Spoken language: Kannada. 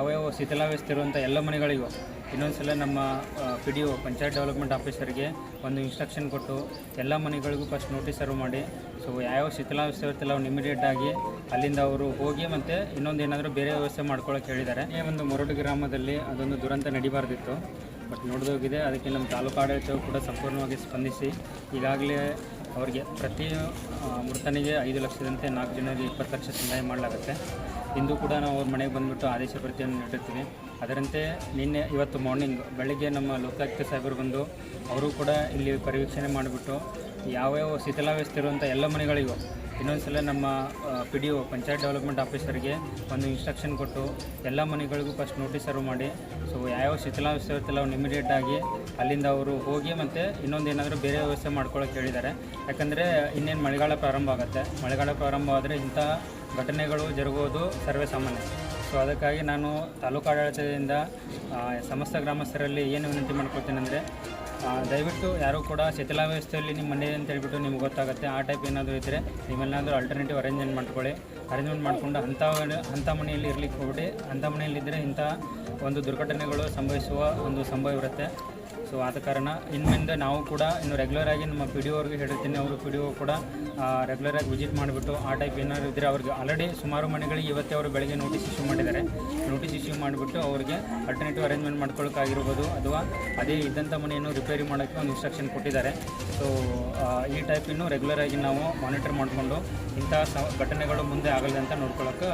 ಅವಯವ ಶಿಥಿಲಾವಸ್ಥೆ ಇರುವಂಥ ಎಲ್ಲ ಮನೆಗಳಿಗೂ ಇನ್ನೊಂದು ಸಲ ನಮ್ಮ PDO ಪಂಚಾಯತ್ ಡೆವಲಪ್ಮೆಂಟ್ ಆಫೀಸರ್ಗೆ ಒಂದು ಇನ್ಸ್ಟ್ರಕ್ಷನ್ ಕೊಟ್ಟು ಎಲ್ಲ ಮನೆಗಳಿಗೂ ಫಸ್ಟ್ ನೋಟಿಸ್ ಸರ್ವ್ ಮಾಡಿ ಸೊ ಯಾವ ಶಿಥಿಲಾವಸ್ಥೆ ಇರುತ್ತಲ್ಲ ಅವ್ನು ಇಮಿಡಿಯೇಟಾಗಿ ಅಲ್ಲಿಂದ ಅವರು ಹೋಗಿ ಮತ್ತು ಇನ್ನೊಂದು ಏನಾದರೂ ಬೇರೆ ವ್ಯವಸ್ಥೆ ಮಾಡ್ಕೊಳ್ಳೋಕೆ ಹೇಳಿದ್ದಾರೆ. ಒಂದು ಮೊರಡು ಗ್ರಾಮದಲ್ಲಿ ಅದೊಂದು ದುರಂತ ನಡಿಬಾರ್ದಿತ್ತು, ಬಟ್ ನೋಡಿದೋಗಿದೆ. ಅದಕ್ಕೆ ನಮ್ಮ ತಾಲೂಕು ಆಡಳಿತವು ಕೂಡ ಸಂಪೂರ್ಣವಾಗಿ ಸ್ಪಂದಿಸಿ ಈಗಾಗಲೇ ಅವರಿಗೆ ಪ್ರತಿ ಮೃತನಿಗೆ 5 ಲಕ್ಷದಂತೆ 4 ಜನರಿಗೆ 20 ಲಕ್ಷ ಸಹಾಯ ಮಾಡಲಾಗುತ್ತೆ. ಇಂದು ಕೂಡ ನಾವು ಅವ್ರ ಮನೆಗೆ ಬಂದುಬಿಟ್ಟು ಆದೇಶ ಪ್ರತಿಯನ್ನು ನೀಡಿರ್ತೀವಿ. ಅದರಂತೆ ಇವತ್ತು ಮಾರ್ನಿಂಗ್ ಬೆಳಗ್ಗೆ ನಮ್ಮ ಲೋಕಾಯುಕ್ತ ಸಾಹೇಬರು ಬಂದು ಅವರು ಕೂಡ ಇಲ್ಲಿ ಪರಿವೀಕ್ಷಣೆ ಮಾಡಿಬಿಟ್ಟು ಯಾವ್ಯಾವ ಶಿಥಿಲಾವಸ್ಥೆ ಇರುವಂಥ ಎಲ್ಲ ಮನೆಗಳಿಗೂ ಇನ್ನೊಂದು ಸಲ ನಮ್ಮ PDO ಪಂಚಾಯತ್ ಡೆವಲಪ್ಮೆಂಟ್ ಆಫೀಸರ್ಗೆ ಒಂದು ಇನ್ಸ್ಟ್ರಕ್ಷನ್ ಕೊಟ್ಟು ಎಲ್ಲ ಮನೆಗಳಿಗೂ ಫಸ್ಟ್ ನೋಟಿಸ್ ಸರ್ವ್ ಮಾಡಿ ಸೊ ಯಾವ ಶಿಥಿಲಾವಸ್ಥೆ ಇರುತ್ತಲ್ಲ ಅವ್ನು ಇಮಿಡಿಯೇಟಾಗಿ ಅಲ್ಲಿಂದ ಅವರು ಹೋಗಿ ಮತ್ತು ಇನ್ನೊಂದು ಏನಾದರೂ ಬೇರೆ ವ್ಯವಸ್ಥೆ ಮಾಡ್ಕೊಳ್ಳೋಕೆ ಹೇಳಿದ್ದಾರೆ. ಯಾಕಂದರೆ ಇನ್ನೇನು ಮಳೆಗಾಲ ಪ್ರಾರಂಭ ಆಗುತ್ತೆ. ಮಳೆಗಾಲ ಪ್ರಾರಂಭ ಆದರೆ ಇಂಥ ಘಟನೆಗಳು ಜರುಗುವುದು ಸರ್ವೇ ಸಾಮಾನ್ಯ. ಸೊ ಅದಕ್ಕಾಗಿ ನಾನು ತಾಲೂಕು ಆಡಳಿತದಿಂದ ಸಮಸ್ತ ಗ್ರಾಮಸ್ಥರಲ್ಲಿ ಏನು ವಿನಂತಿ ಮಾಡ್ಕೊಳ್ತೇನೆ ಅಂದರೆ ದಯವಿಟ್ಟು ಯಾರೂ ಕೂಡ ಶಿಥಿಲಾವಸ್ಥೆಯಲ್ಲಿ ನಿಮ್ಮ ಮನೆ ಅಂತ ಹೇಳ್ಬಿಟ್ಟು ನಿಮ್ಗೆ ಗೊತ್ತಾಗುತ್ತೆ. ಆ ಟೈಪ್ ಏನಾದರೂ ಇದ್ದರೆ ನೀವೆಲ್ಲಾದರೂ ಆಲ್ಟರ್ನೇಟಿವ್ ಅರೇಂಜ್ಮೆಂಟ್ ಮಾಡಿಕೊಂಡು ಅಂಥ ಮನೆಯಲ್ಲಿ ಇರಲಿಕ್ಕೆ ಹೋಗ್ಬಿಟ್ಟು ಅಂಥ ಮನೆಯಲ್ಲಿದ್ದರೆ ಇಂಥ ಒಂದು ದುರ್ಘಟನೆಗಳು ಸಂಭವಿಸುವ ಒಂದು ಸಂಭವ ಇರುತ್ತೆ. ಸೊ ಆದ ಕಾರಣ ಇನ್ಮಿಂದ ನಾವು ಕೂಡ ಇನ್ನು ರೆಗ್ಯುಲರಾಗಿ ನಮ್ಮ PDO ಅವ್ರಿಗೆ ಹೇಳಿರ್ತೀನಿ. ಅವರು PDO ಕೂಡ ರೆಗ್ಯುಲರಾಗಿ ವಿಸಿಟ್ ಮಾಡಿಬಿಟ್ಟು ಆ ಟೈಪ್ ಏನಾದ್ರು ಇದ್ದರೆ ಅವ್ರಿಗೆ ಆಲ್ರೆಡಿ ಸುಮಾರು ಮನೆಗಳಿಗೆ ಇವತ್ತೇ ಅವರು ಬೆಳಗ್ಗೆ ನೋಟಿಸ್ ಇಶ್ಯೂ ಮಾಡಿದ್ದಾರೆ. ನೋಟಿಸ್ ಇಶ್ಯೂ ಮಾಡಿಬಿಟ್ಟು ಅವರಿಗೆ ಆಲ್ಟರ್ನೇಟಿವ್ ಅರೇಂಜ್ಮೆಂಟ್ ಮಾಡ್ಕೊಳ್ಳೋಕ್ಕಾಗಿರ್ಬೋದು ಅಥವಾ ಅದೇ ಇದ್ದಂಥ ಮನೆಯನ್ನು ರಿಪೇರಿ ಮಾಡೋಕ್ಕೆ ಒಂದು ಇನ್ಸ್ಟ್ರಕ್ಷನ್ ಕೊಟ್ಟಿದ್ದಾರೆ. ಸೊ ಈ ಟೈಪ್ ಇನ್ನೂ ರೆಗ್ಯುಲರಾಗಿ ನಾವು ಮಾನಿಟರ್ ಮಾಡಿಕೊಂಡು ಇಂಥ ಘಟನೆಗಳು ಮುಂದೆ ಆಗಲ್ಲ ಅಂತ ನೋಡ್ಕೊಳ್ಳೋಕೆ